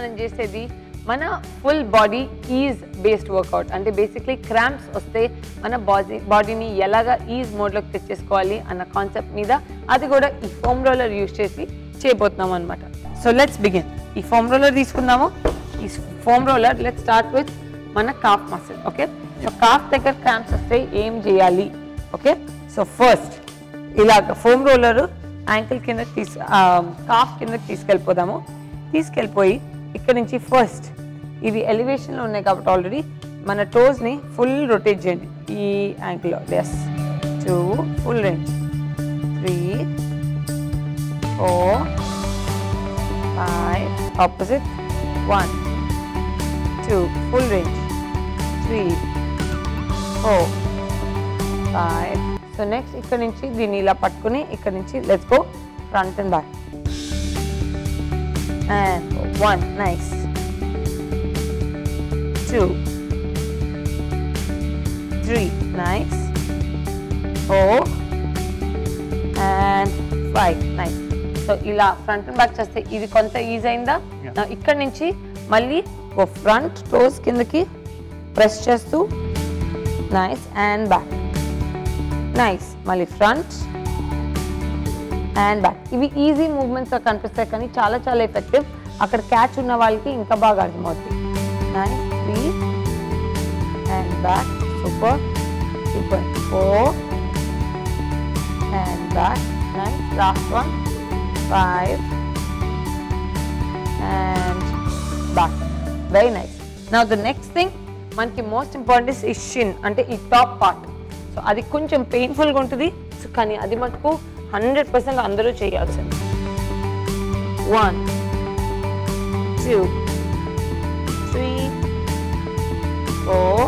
మనం చేసేది మన full body ease based workout. అంటే బేసిక్లీ క్రాంప్స్ వస్తే మన బాడీని ఎలాగా ఈజ్ మోడ్లోకి తెచ్చేసుకోవాలి అన్న కాన్సెప్ట్ మీద, అది కూడా ఈ ఫోమ్ రోలర్ యూజ్ చేసి చేయబోతున్నాం అనమాట. So let's begin. ఈ ఫోమ్ రోలర్ తీసుకుందాము. ఈ foam roller let's start with మన calf muscle. Okay, so calf దగ్గర క్రాంప్స్ వస్తే ఏం చేయాలి? ఓకే, సో ఫస్ట్ ఇలాగ ఫోమ్ రోలర్ యాంకిల్ కింద కాఫ్ కిందకి తీసుకెళ్ళిపోదాము. తీసుకెళ్ళిపోయి ఇక్కడ నుంచి ఫస్ట్ ఇవి ఎలివేషన్లో ఉన్నాయి కాబట్టి ఆల్రెడీ మన టోస్ని ఫుల్ రొటేట్ చేయండి ఈ యాంకిల్లో. Yes, 2 full range, 3 4 5 opposite, 1 2 full range, 3 4 5. So next ఇక్కడ నుంచి దీన్ని ఇలా పట్టుకుని ఇక్కడ నుంచి let's go front and back. And 1, nice, 2 3, nice, 4 and 5, nice. So ఇలా ఫ్రంట్ అండ్ బ్యాక్ చేస్తే ఇది కొంత ఈజీ అయిందా? ఇక్కడ నుంచి మళ్ళీ ఫ్రంట్ టోస్ కిందకి ప్రెస్ చేస్తూ నైస్ అండ్ బ్యాక్, నైస్, మళ్ళీ ఫ్రంట్ అండ్ బ్యాక్. ఇవి ఈజీ మూవ్మెంట్స్ కనిపిస్తాయి కానీ చాలా చాలా ఎఫెక్టివ్. అక్కడ క్యాచ్ ఉన్న వాళ్ళకి ఇంకా బాగా అర్థమవుతుంది. Nice, 3 and back, super, super, 4 and back, nice, last one, 5 and back, very nice. Now the next thing మనకి మోస్ట్ ఇంపార్టెంట్ ఈ షిన్, అంటే ఈ టాప్ పార్ట్. సో అది కొంచెం పెయిన్ఫుల్గా ఉంటుంది, సో కానీ అది మటుకు 100% అందరూ చేయాల్సింది. 1 2 3 4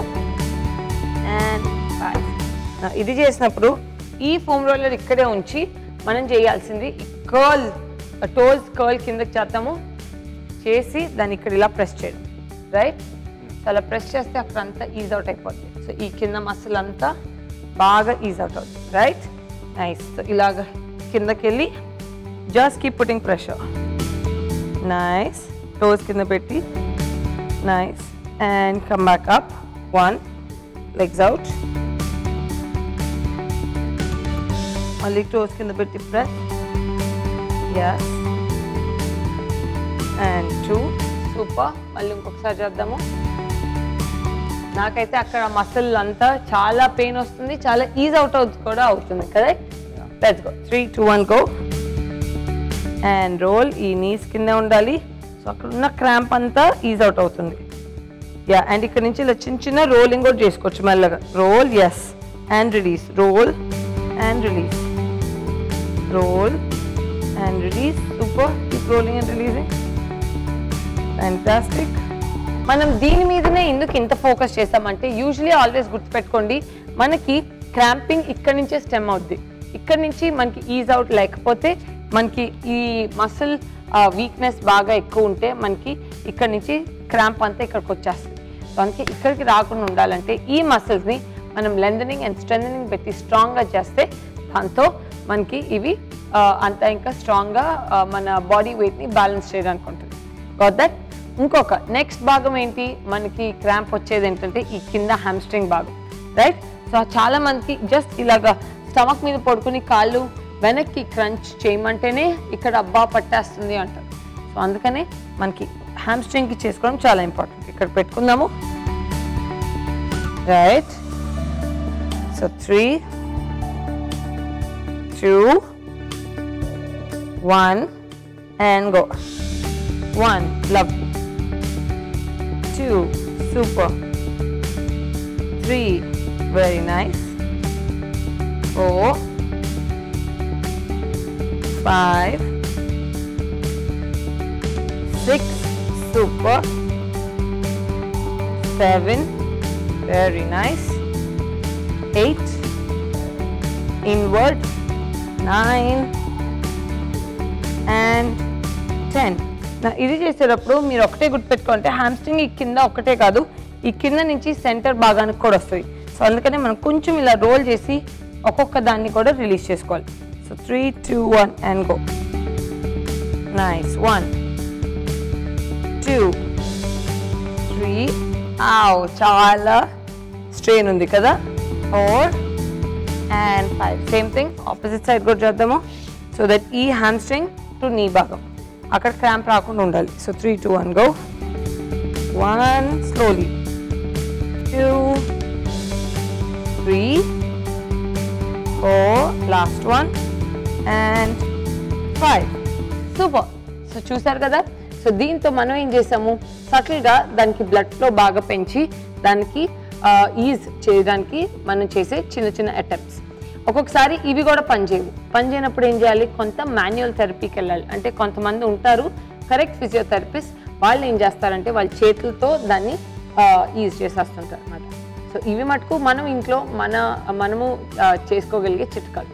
and 5. ఇది చేసినప్పుడు ఈ ఫోమ్ రోలర్ ఇక్కడే ఉంచి మనం చేయాల్సింది కర్ల్, టోస్ కర్ల్ కిందకి చేద్దాము. చేసి దాన్ని ఇక్కడ ఇలా ప్రెస్ చేయడం, రైట్? సో అలా ప్రెస్ చేస్తే అక్కడ అంతా ఈజ్ అవుట్ అయిపోద్ది. సో ఈ కింద మసిల్ అంతా బాగా ఈజ్ అవుట్ అవుతుంది, రైట్? నైస్. సో ఇలాగ కిందకి వెళ్ళి just keep putting pressure, nice, toes కింద పెట్టి nice and come back up, 1 legs out, మళ్ళీ టోస్ కింద పెట్టి ప్రెస్, ఎస్ అండ్ 2, సూపర్. మళ్ళీ ఇంకొకసారి చేద్దాము. నాకైతే అక్కడ మసిల్ అంతా చాలా పెయిన్ వస్తుంది, చాలా ఈజ్ అవుట్ కూడా అవుతుంది, correct? Let's go, 3 2 1 go and roll. ఈ నీస్ కింద ఉండాలి. సో అక్కడ ఉన్న క్రాంప్ అంతా ఈజ్ అవుట్ అవుతుంది. యా, అండ్ ఇక్కడ నుంచి ఇలా చిన్న చిన్న రోలింగ్ కూడా చేసుకోవచ్చు మెల్లగా. Roll, yes and release, roll and release, roll and release, super, keep rolling and releasing, fantastic. మనం దీని మీదనే ఎందుకు ఇంత ఫోకస్ చేస్తామంటే యూజువలీ ఆల్వేస్ గుర్తుపెట్టుకోండి, మనకి క్రాంపింగ్ ఇక్కడ నుంచే స్టెమ్ అవుద్ది. ఇక్కడ నుంచి మనకి ఈజ్ అవుట్ లేకపోతే మనకి ఈ మసిల్ వీక్నెస్ బాగా ఎక్కువ ఉంటే మనకి ఇక్కడ నుంచి క్రాంప్ అంతా ఇక్కడికి వచ్చేస్తుంది. సో అందుకే ఇక్కడికి రాకుండా ఉండాలంటే ఈ మసిల్స్ని మనం లెంథనింగ్ అండ్ స్ట్రెంథనింగ్ పెట్టి స్ట్రాంగ్గా చేస్తే దాంతో మనకి ఇవి అంతా ఇంకా స్ట్రాంగ్గా మన బాడీ వెయిట్ని బ్యాలెన్స్ చేయడానికి ఉంటుంది. Got that? ఇంకొక నెక్స్ట్ భాగం ఏంటి మనకి క్రాంప్ వచ్చేది ఏంటంటే ఈ కింద హ్యామ్స్ట్రింగ్ భాగం, రైట్? సో చాలా మందికి జస్ట్ ఇలాగా స్టమక్ మీద పడుకుని కాళ్ళు వెనక్కి క్రంచ్ చేయమంటేనే ఇక్కడ అబ్బా పట్టేస్తుంది అంటారు. సో అందుకనే మనకి హ్యామ్స్ట్రింగ్కి చేసుకోవడం చాలా ఇంపార్టెంట్. ఇక్కడ పెట్టుకుందాము, right? So 3 2 1 and go. 1, lovely. 2, super. 3, very nice. 4 5 6, super. 7, very nice. 8, inward. 9 and 10. ఇది చేసేటప్పుడు మీరు ఒకటే గుర్తుపెట్టుకుంటే హ్యామ్స్ట్రింగ్ ఈ కింద ఒకటే కాదు, ఈ కింద నుంచి సెంటర్ భాగానికి కూడా వస్తుంది. సో అందుకనే మనం కొంచెం ఇలా రోల్ చేసి ఒక్కొక్క దాన్ని కూడా రిలీజ్ చేసుకోవాలి. So 3 2 1 and go. Nice. 1 2 2 3 చాలా స్ట్రెయిన్ ఉంది కదా 4 and 5 same thing opposite side కూడా చేద్దాము సో దట్ ఈ హ్యామ్స్ట్రింగ్ టు నీ భాగం అక్కడ క్రాంప్ రాకుండా ఉండాలి so 3 2 1 go 1 slowly 2 3 4 last one and 5 super so చూసారు కదా సో దీంతో మనం ఏం చేసాము సటిల్గా దానికి బ్లడ్ ఫ్లో బాగా పెంచి దానికి ఈజ్ చేయడానికి మనం చేసే చిన్న చిన్న అటెంప్ట్స్ ఒక్కొక్కసారి ఇవి కూడా పనిచేయనప్పుడు ఏం చేయాలి కొంత మాన్యువల్ థెరపీకి వెళ్ళాలి అంటే కొంతమంది ఉంటారు కరెక్ట్ ఫిజియోథెరపిస్ట్ వాళ్ళు ఏం చేస్తారంటే వాళ్ళ చేతులతో దాన్ని ఈజ్ చేసేస్తుంటారు అన్నమాట సో ఇవి మటుకు మనం ఇంట్లో మనము చేసుకోగలిగే చిట్కాలు